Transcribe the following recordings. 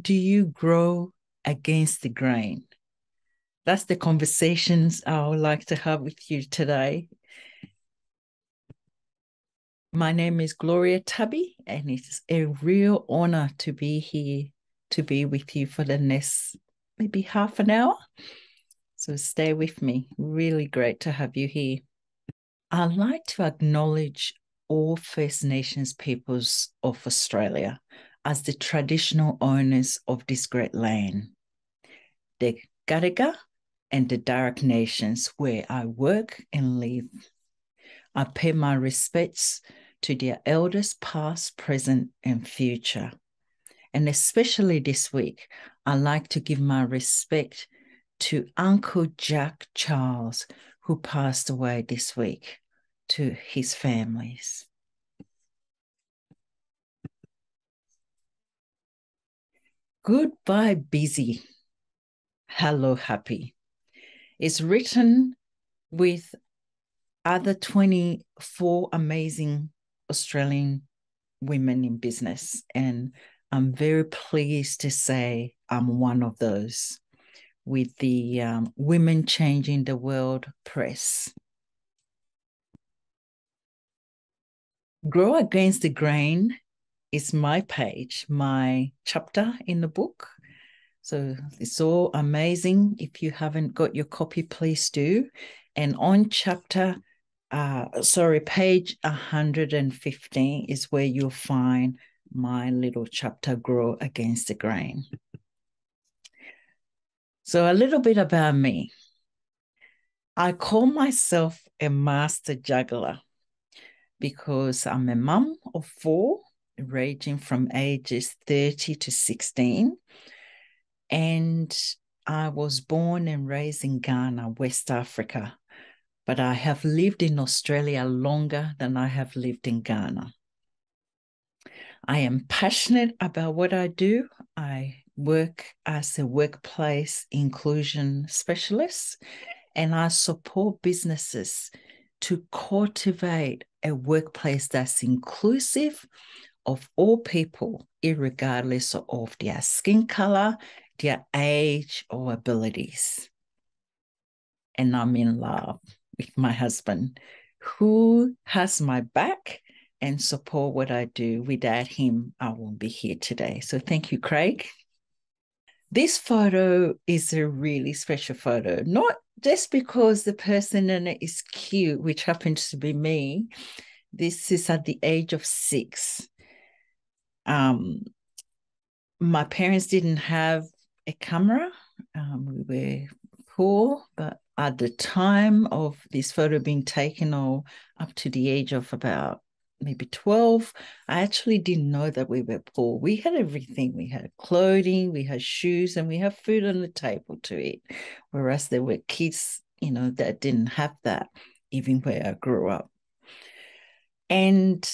do you grow against the grain? That's the conversations I would like to have with you today. My name is Gloria Tabi, and it's a real honor to be here to be with you for the next maybe half an hour. So stay with me. Really great to have you here. I'd like to acknowledge all First Nations peoples of Australia as the traditional owners of this great land. The Gadigal and the Darug Nations, where I work and live. I pay my respects to their elders past, present, and future. And especially this week, I like to give my respect to Uncle Jack Charles, who passed away this week, to his families. Goodbye, busy. Hello, happy. It's written with other 24 amazing Australian women in business. And I'm very pleased to say I'm one of those with the Women Changing the World Press. Grow Against the Grain is my page, my chapter in the book. So it's all amazing. If you haven't got your copy, please do. And on page 115 is where you'll find my little chapter, Grow Against the Grain. So a little bit about me. I call myself a master juggler because I'm a mum of 4, ranging from ages 30 to 16. And I was born and raised in Ghana, West Africa, but I have lived in Australia longer than I have lived in Ghana. I am passionate about what I do. I work as a workplace inclusion specialist, and I support businesses to cultivate a workplace that's inclusive of all people, irregardless of their skin color, their age, or abilities. And I'm in love with my husband, who has my back and support what I do. Without him, I won't be here today. So thank you, Craig. This photo is a really special photo, not just because the person in it is cute, which happens to be me. This is at the age of 6. My parents didn't have a camera. We were poor, but at the time of this photo being taken, or up to the age of about maybe 12, I actually didn't know that we were poor. We had everything. We had clothing, we had shoes, and we had food on the table to eat. Whereas there were kids, that didn't have that, even where I grew up. And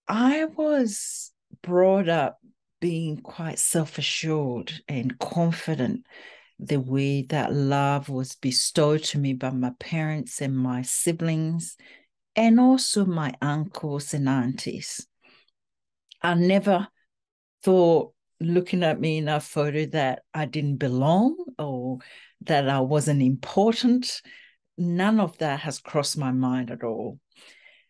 I was brought up being quite self-assured and confident, the way that love was bestowed to me by my parents and my siblings, and also my uncles and aunties. I never thought, looking at me in that photo, that I didn't belong or that I wasn't important. None of that has crossed my mind at all.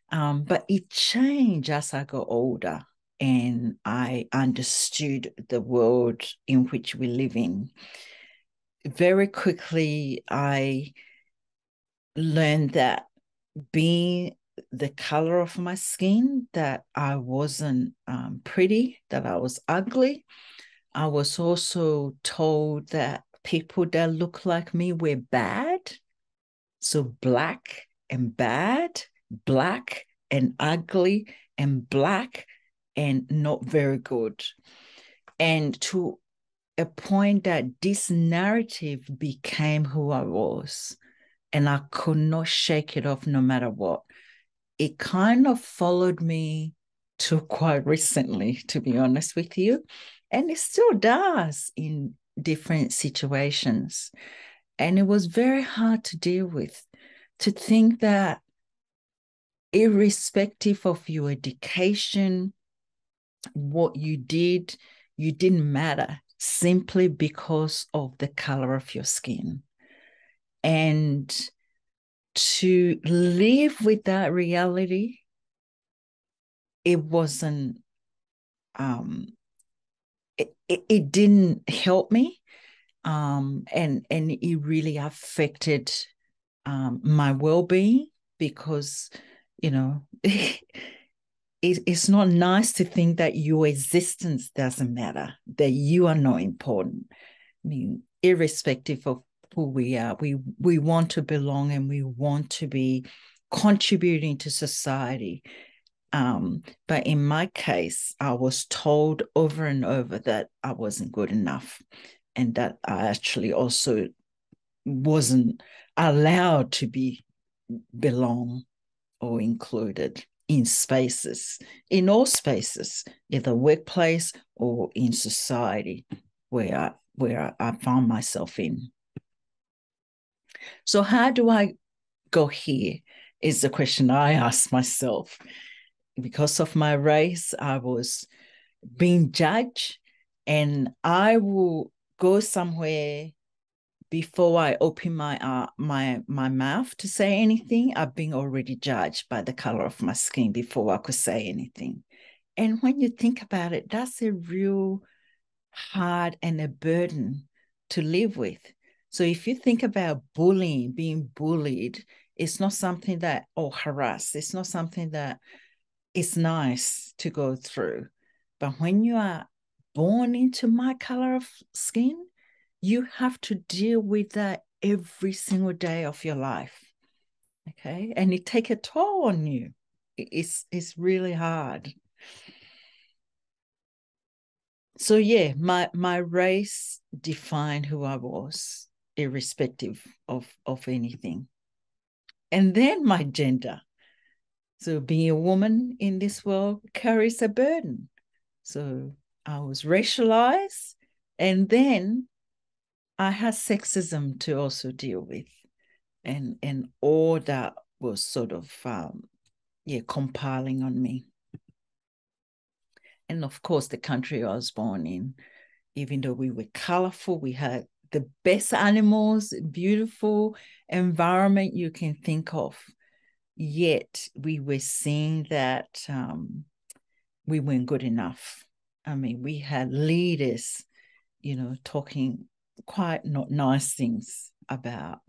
But it changed as I got older and I understood the world in which we live in. Very quickly, I learned that being the color of my skin, that I wasn't pretty, that I was ugly. I was also told that people that look like me were bad. So black and bad, black and ugly, and black and not very good. And to a point that this narrative became who I was, and I could not shake it off no matter what. It kind of followed me to quite recently, to be honest with you, and it still does in different situations. And it was very hard to deal with, to think that irrespective of your education, what you did, you didn't matter simply because of the color of your skin. And to live with that reality, it wasn't, it didn't help me. And it really affected my well-being, because, you know, it's not nice to think that your existence doesn't matter, that you are not important. I mean, irrespective of who we are, we want to belong and we want to be contributing to society. But in my case, I was told over and over that I wasn't good enough, and that I actually also wasn't allowed to belong or included in spaces, in all spaces, either workplace or in society where I found myself in. So how do I go here is the question I ask myself. Because of my race, I was being judged, and I will go somewhere before I open my mouth to say anything. I've been already judged by the color of my skin before I could say anything. And when you think about it, that's a real hard and a burden to live with. So if you think about bullying, being bullied, it's not something that, or harassed, it's not something that is nice to go through. But when you are born into my color of skin, you have to deal with that every single day of your life. Okay. And it takes a toll on you. It's really hard. So yeah, my race defined who I was, irrespective of anything. And then my gender. So being a woman in this world carries a burden. So I was racialized, and then I had sexism to also deal with. And all that was sort of compiling on me. And of course, the country I was born in, even though we were colorful, we had the best animals, beautiful environment you can think of. Yet we were seeing that we weren't good enough. I mean, we had leaders, talking quite not nice things about,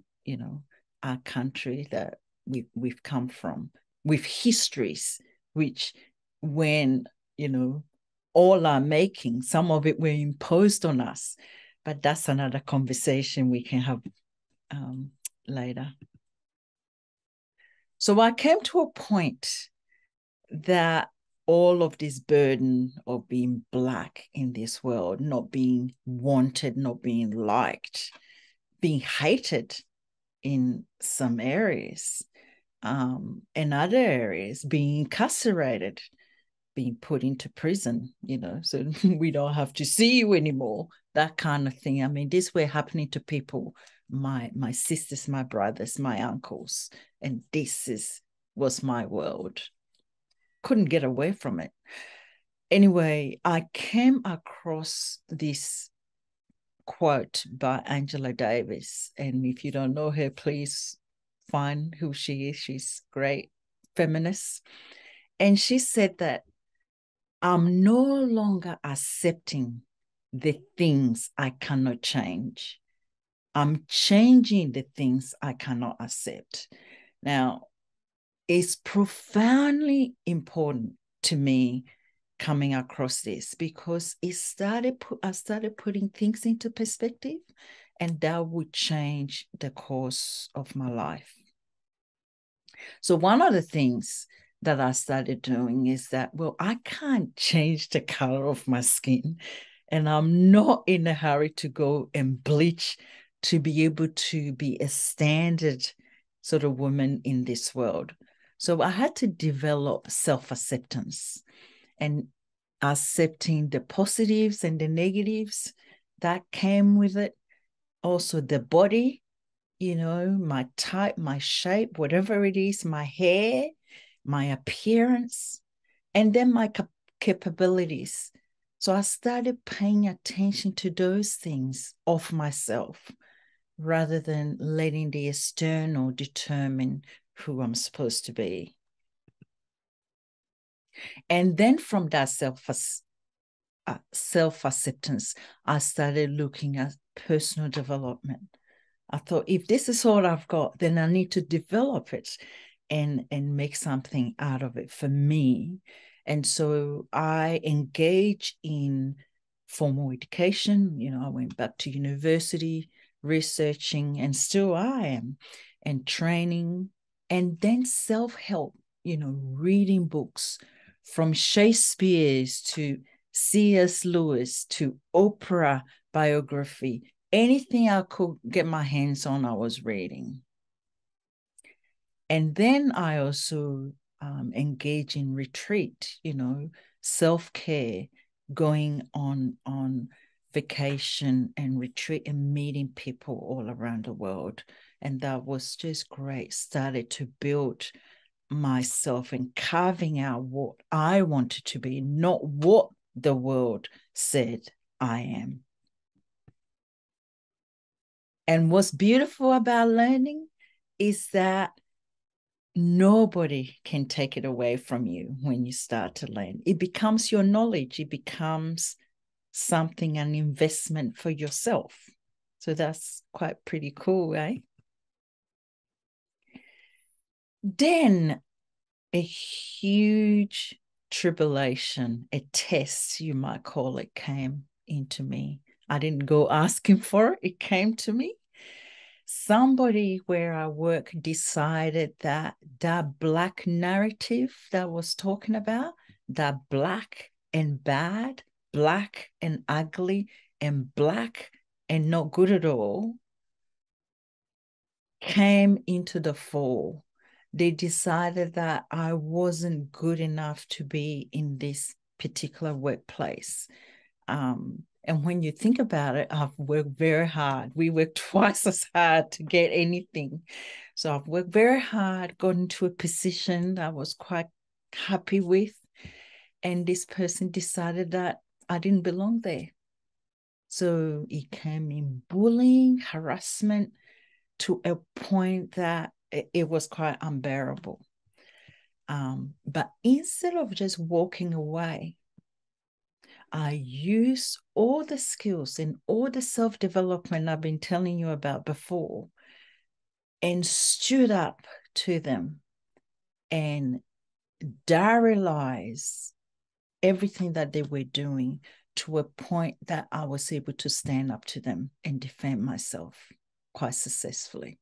our country that we've come from, with histories, which when, all our making, some of it were imposed on us. But that's another conversation we can have later. So I came to a point that all of this burden of being Black in this world, not being wanted, not being liked, being hated in some areas, in other areas, being incarcerated, being put into prison, so we don't have to see you anymore, that kind of thing. I mean, this were happening to people, my sisters, my brothers, my uncles, and this was my world. Couldn't get away from it. Anyway, I came across this quote by Angela Davis. And if you don't know her, please find who she is. She's great feminist. And she said that I'm no longer accepting the things I cannot change. I'm changing the things I cannot accept. Now, it's profoundly important to me coming across this, because I started putting things into perspective, and that would change the course of my life. So one of the things that I started doing is that, well, I can't change the color of my skin, and I'm not in a hurry to go and bleach to be able to be a standard sort of woman in this world. So I had to develop self-acceptance and accepting the positives and the negatives that came with it. Also the body, my type, my shape, whatever it is, my hair, my appearance, and then my capabilities So I started paying attention to those things of myself rather than letting the external determine who I'm supposed to be. And then from that self-acceptance, I started looking at personal development. I thought, if this is all I've got, then I need to develop it and make something out of it for me. And so I engaged in formal education. I went back to university, researching, and still I am, and training, and then self-help, reading books from Shakespeare's to C.S. Lewis to Oprah biography. Anything I could get my hands on, I was reading. And then I also engage in retreat, self-care, going on vacation and retreat and meeting people all around the world. And that was just great. Started to build myself and carving out what I wanted to be, not what the world said I am. And what's beautiful about learning is that nobody can take it away from you when you start to learn. It becomes your knowledge. It becomes something, an investment for yourself. So that's quite pretty cool, eh? Then a huge tribulation, a test, you might call it, came into me. I didn't go asking for it. It came to me. Somebody where I work decided that black narrative that I was talking about, that black and bad, black and ugly, and black and not good at all, came into the fore. They decided that I wasn't good enough to be in this particular workplace. And when you think about it, I've worked very hard. We work twice as hard to get anything. So I've worked very hard, got into a position that I was quite happy with. And this person decided that I didn't belong there. So it came in bullying, harassment, to a point that it was quite unbearable. But instead of just walking away, I used all the skills and all the self-development I've been telling you about before and stood up to them and diaryized everything that they were doing to a point that I was able to stand up to them and defend myself quite successfully.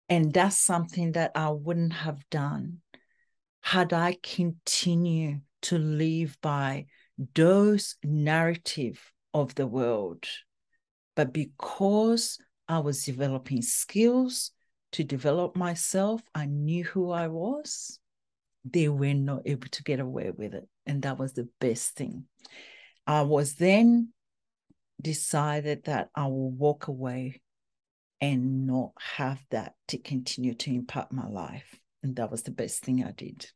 And that's something that I wouldn't have done had I continued to live by those narrative of the world. But because I was developing skills to develop myself, I knew who I was, they were not able to get away with it. And that was the best thing. I was then decided that I will walk away and not have that to continue to impact my life. And that was the best thing I did.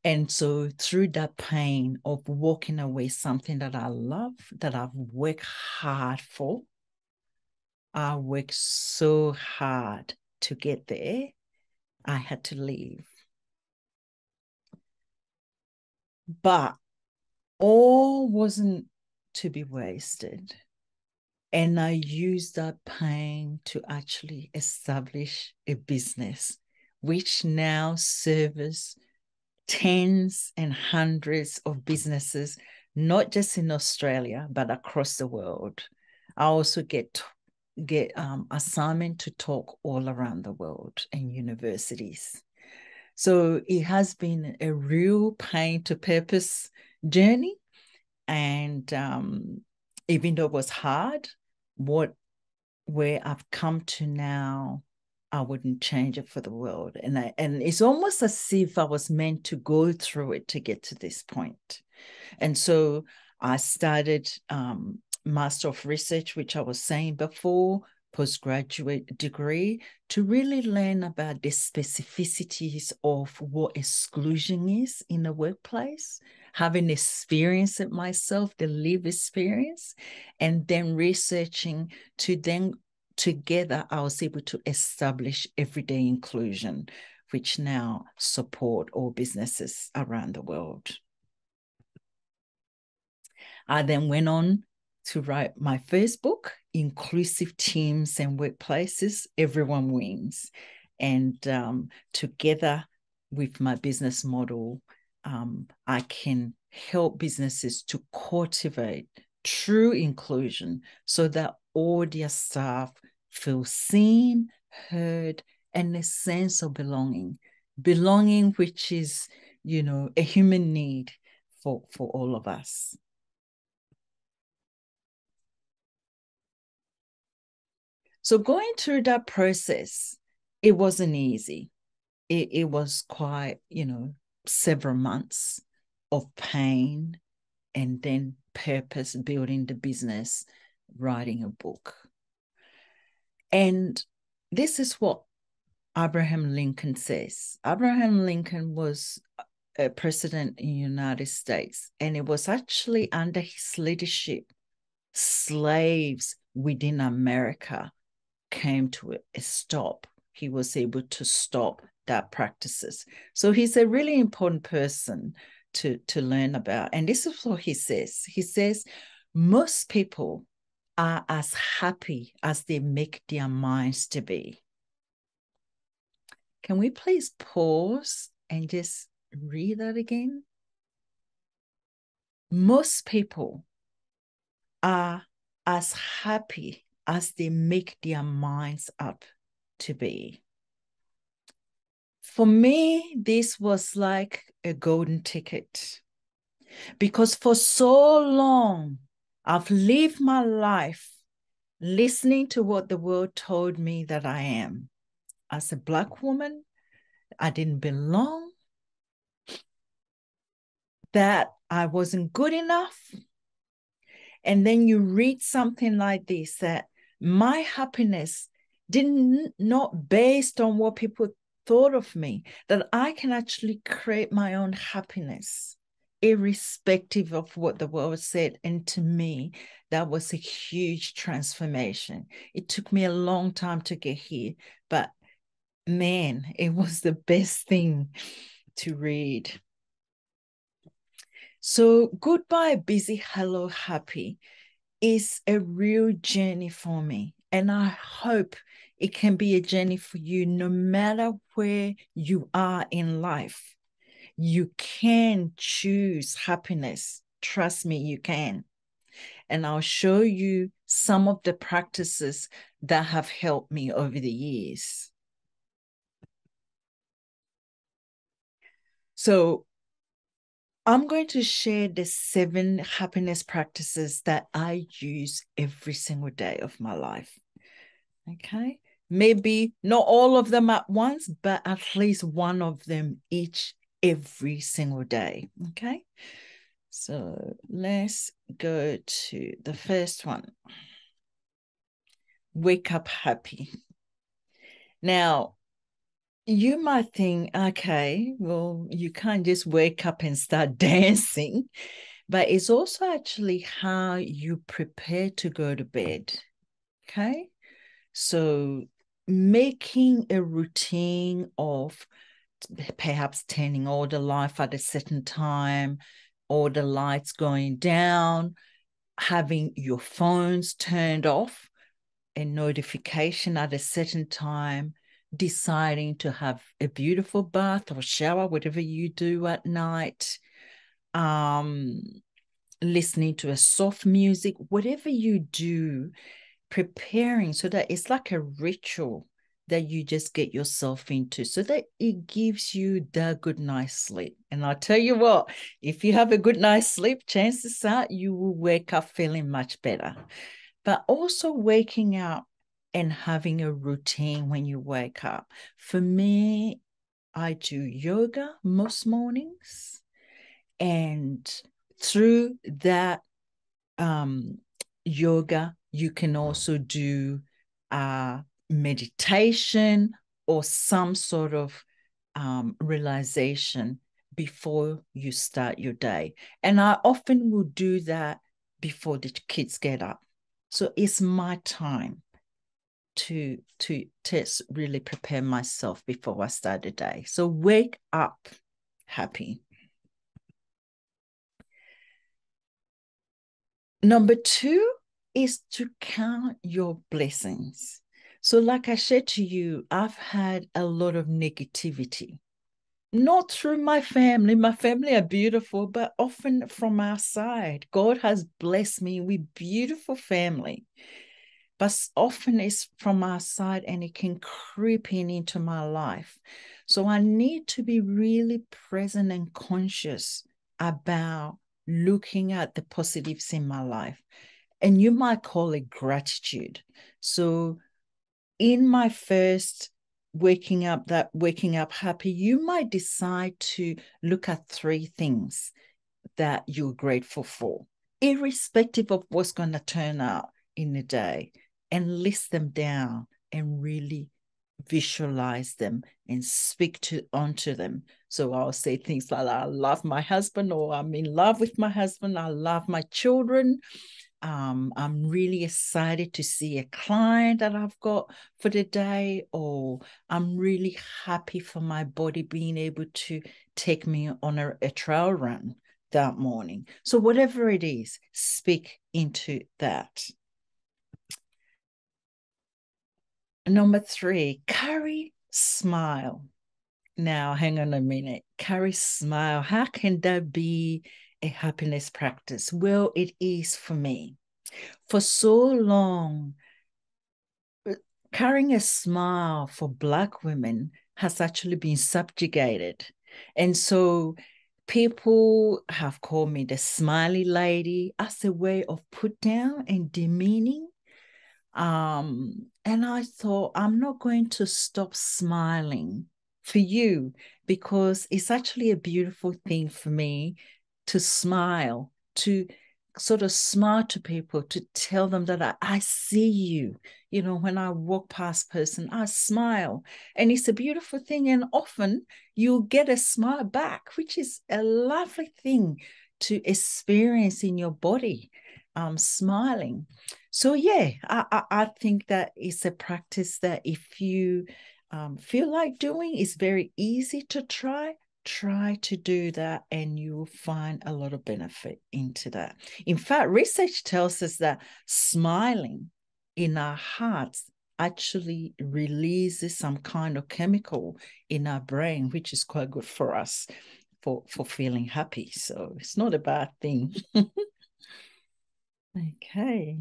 And so through that pain of walking away, something that I love, that I've worked hard for, I worked so hard to get there, I had to leave. But all wasn't to be wasted. And I used that pain to actually establish a business, which now serves tens and hundreds of businesses, not just in Australia, but across the world. I also get assignment to talk all around the world in universities. So it has been a real pain to purpose journey. And even though it was hard, where I've come to now, I wouldn't change it for the world. And it's almost as if I was meant to go through it to get to this point. And so I started Master of Research, which I was saying before, postgraduate degree to really learn about the specificities of what exclusion is in the workplace, having experienced it myself, the lived experience, and then researching to then together I was able to establish everyday inclusion, which now support all businesses around the world. I then went on to write my first book, Inclusive Teams and Workplaces, Everyone Wins. And together with my business model, I can help businesses to cultivate true inclusion so that all their staff feel seen, heard, and a sense of belonging. Belonging, which is, a human need for all of us. So going through that process, it wasn't easy. It was quite, several months of pain and then purpose, building the business, writing a book. And this is what Abraham Lincoln says. Abraham Lincoln was a president in the United States, and it was actually under his leadership, slaves within America came to a stop. He was able to stop that practices. So he's a really important person to learn about. And this is what he says. He says, most people are as happy as they make their minds to be. Can we please pause and just read that again? Most people are as happy as they make their minds up to be. For me, this was like a golden ticket because for so long, I've lived my life listening to what the world told me that I am. As a Black woman, I didn't belong, that I wasn't good enough. And then you read something like this, that my happiness not based on what people thought of me, that I can actually create my own happiness, irrespective of what the world said. And to me, that was a huge transformation. It took me a long time to get here, but man, it was the best thing to read. So Goodbye Busy, Hello Happy is a real journey for me. And I hope it can be a journey for you no matter where you are in life. You can choose happiness. Trust me, you can. And I'll show you some of the practices that have helped me over the years. So I'm going to share the 7 happiness practices that I use every single day of my life. Okay. Maybe not all of them at once, but at least one of them every single day. Okay. So let's go to the first one. Wake up happy. Now, you might think, okay, well, you can't just wake up and start dancing, but it's also actually how you prepare to go to bed. Okay. So making a routine of perhaps turning all the light at a certain time, all the lights going down, having your phones turned off, a notification at a certain time, deciding to have a beautiful bath or shower, whatever you do at night, listening to a soft music, whatever you do, preparing so that it's like a ritual that you just get yourself into so that it gives you the good night's sleep. And I'll tell you what, if you have a good night's sleep, chances are you will wake up feeling much better. But also waking up and having a routine when you wake up. For me, I do yoga most mornings. And through that yoga, you can also do meditation or some sort of realization before you start your day. And I often will do that before the kids get up. So it's my time to really prepare myself before I start the day. So wake up happy. Number 2 is to count your blessings. So like I said to you, I've had a lot of negativity, not through my family. My family are beautiful, but often from outside. God has blessed me with beautiful family, but often it's from outside and it can creep into my life. So I need to be really present and conscious about looking at the positives in my life. And you might call it gratitude. So in my first waking up happy, you might decide to look at 3 things that you're grateful for, irrespective of what's going to turn out in the day, and list them down and really visualize them and speak onto them. So I'll say things like, I love my husband, or I'm in love with my husband. I love my children. I'm really excited to see a client that I've got for the day, or I'm really happy for my body being able to take me on a trail run that morning. So whatever it is, speak into that. Number 3, carry smile. Now, hang on a minute. Carry smile. How can that be a happiness practice? Well, it is for me. For so long, carrying a smile for Black women has actually been subjugated. And so people have called me the smiley lady as a way of put down and demeaning. And I thought, I'm not going to stop smiling for you, because it's actually a beautiful thing for me to smile, to sort of smile to people, to tell them that I see you. You know, when I walk past person, I smile. And it's a beautiful thing. And often you'll get a smile back, which is a lovely thing to experience in your body, smiling. So yeah, I think that it's a practice that if you feel like doing, it's very easy to try to do that, and you'll find a lot of benefit into that. In fact, research tells us that smiling in our hearts actually releases some kind of chemical in our brain, which is quite good for us for feeling happy. So it's not a bad thing. Okay.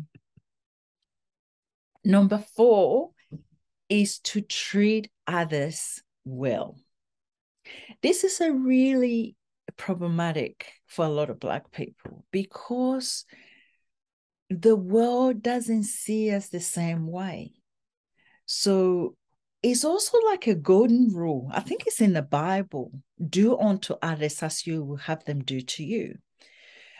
Number 4 is to treat others well. This is a really problematic for a lot of Black people, because the world doesn't see us the same way. So it's also like a golden rule. I think it's in the Bible. Do unto others as you will have them do to you.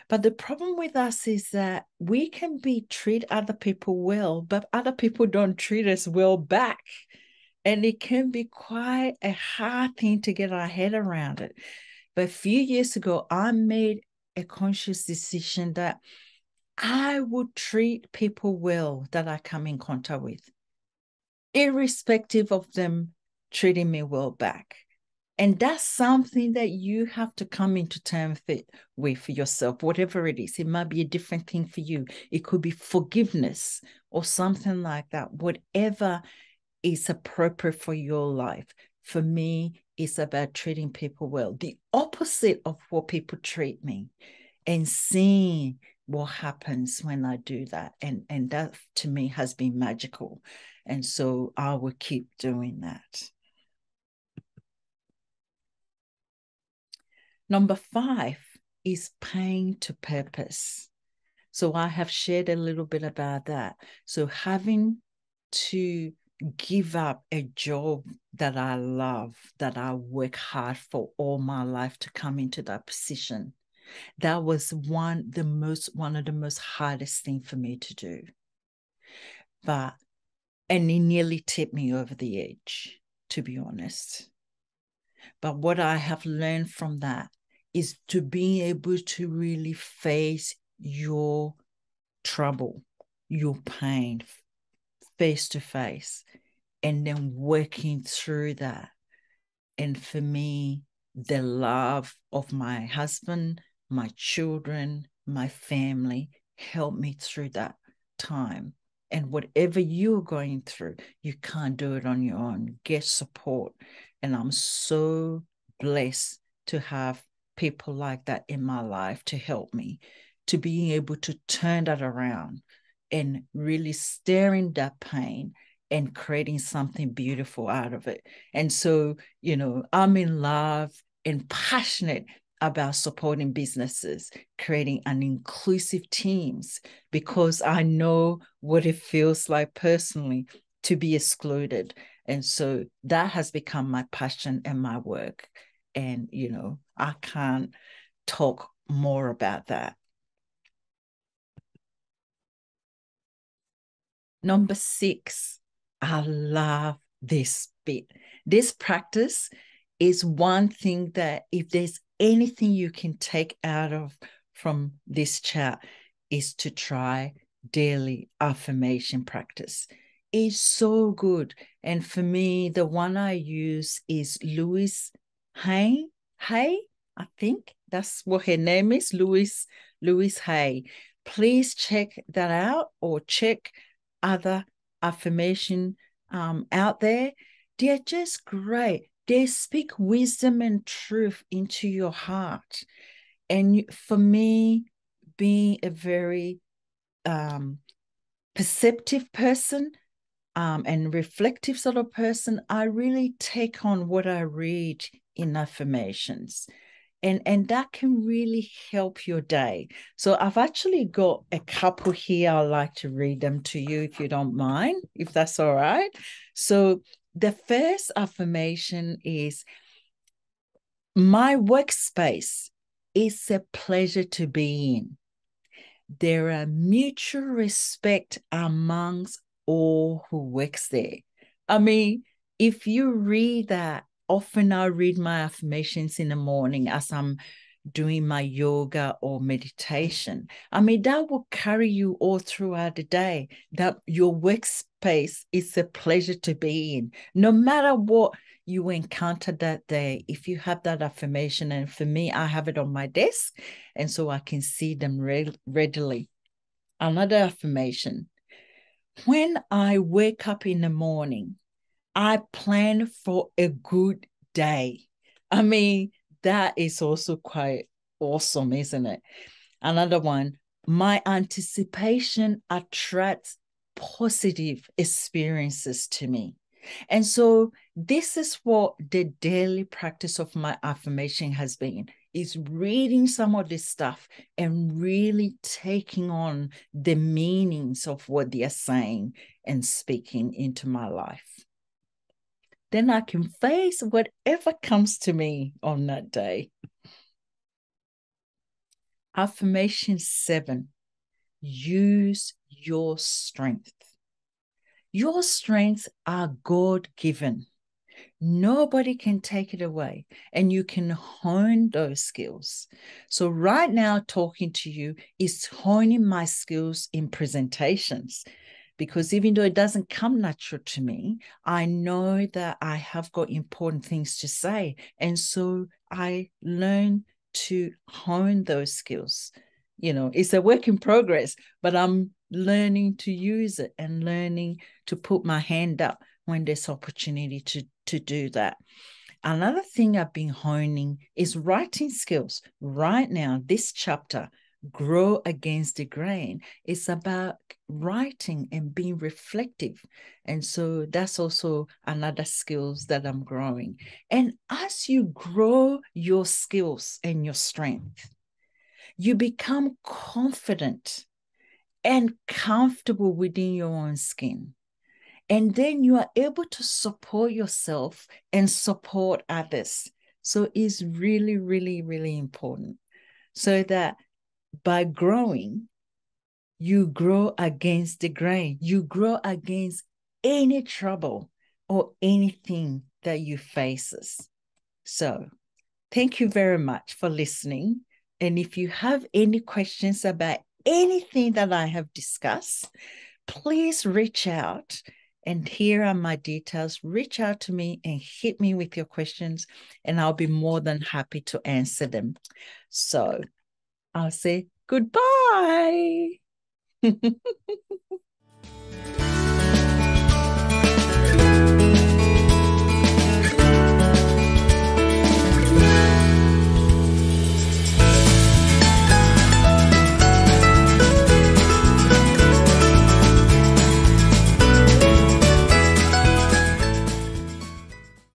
But the problem with us is that we can treat other people well, but other people don't treat us well back. And it can be quite a hard thing to get our head around it. But a few years ago, I made a conscious decision that I would treat people well that I come in contact with, irrespective of them treating me well back. And that's something that you have to come into terms with yourself, whatever it is. It might be a different thing for you. It could be forgiveness or something like that. Whatever is appropriate for your life. For me, it's about treating people well. The opposite of what people treat me, and seeing what happens when I do that. And that to me has been magical. And so I will keep doing that. Number 5 is paying to purpose. So I have shared a little bit about that. So having to give up a job that I love, that I work hard for all my life to come into that position, that was one of the most hardest thing for me to do. But And it nearly tipped me over the edge, to be honest. But what I have learned from that is to be able to really face your trouble, your pain face to face, and then working through that. And for me, the love of my husband, my children, my family helped me through that time. And whatever you're going through, you can't do it on your own. Get support. And I'm so blessed to have people like that in my life to help me, to being able to turn that around and really staring that pain and creating something beautiful out of it. And so, I'm in love and passionate about supporting businesses, creating an inclusive teams, because I know what it feels like personally to be excluded. And so that has become my passion and my work. And, I can't talk more about that. Number 6, I love this bit. This practice is one thing that if there's anything you can take out of from this chat is to try daily affirmation practice. It's so good. And for me, the one I use is Louise Hay. I think that's what her name is, Louise Hay. Please check that out, or check other affirmation out there. They're just great. They speak wisdom and truth into your heart. And for me, being a very perceptive person and reflective sort of person, I really take on what I read in affirmations. And that can really help your day. So I've actually got a couple here. I'd like to read them to you if you don't mind, if that's all right. So the first affirmation is, my workspace is a pleasure to be in. There are mutual respect amongst all who works there. I mean, if you read that, often I read my affirmations in the morning as I'm doing my yoga or meditation. I mean, that will carry you all throughout the day, that your workspace is a pleasure to be in. No matter what you encounter that day, if you have that affirmation, and for me, I have it on my desk, and so I can see them readily. Another affirmation: when I wake up in the morning, I plan for a good day. I mean, that is also quite awesome, isn't it? Another one: my anticipation attracts positive experiences to me. And so this is what the daily practice of my affirmation has been, is reading some of this stuff and really taking on the meanings of what they are saying and speaking into my life. Then I can face whatever comes to me on that day. Affirmation 7, use your strength. Your strengths are God-given. Nobody can take it away, and you can hone those skills. So right now, talking to you is honing my skills in presentations, because even though it doesn't come natural to me, I know that I have got important things to say. And so I learn to hone those skills. It's a work in progress, but I'm learning to use it and learning to put my hand up when there's opportunity to do that. Another thing I've been honing is writing skills. Right now, this chapter, Grow Against the Grain, is about writing and being reflective. And so that's also another skills that I'm growing. And as you grow your skills and your strength, you become confident and comfortable within your own skin. And then you are able to support yourself and support others. So it's really, really, really important. So that by growing, you grow against the grain. You grow against any trouble or anything that you faces. So thank you very much for listening. And if you have any questions about anything that I have discussed, please reach out. And here are my details. Reach out to me and hit me with your questions, and I'll be more than happy to answer them. So I'll say goodbye.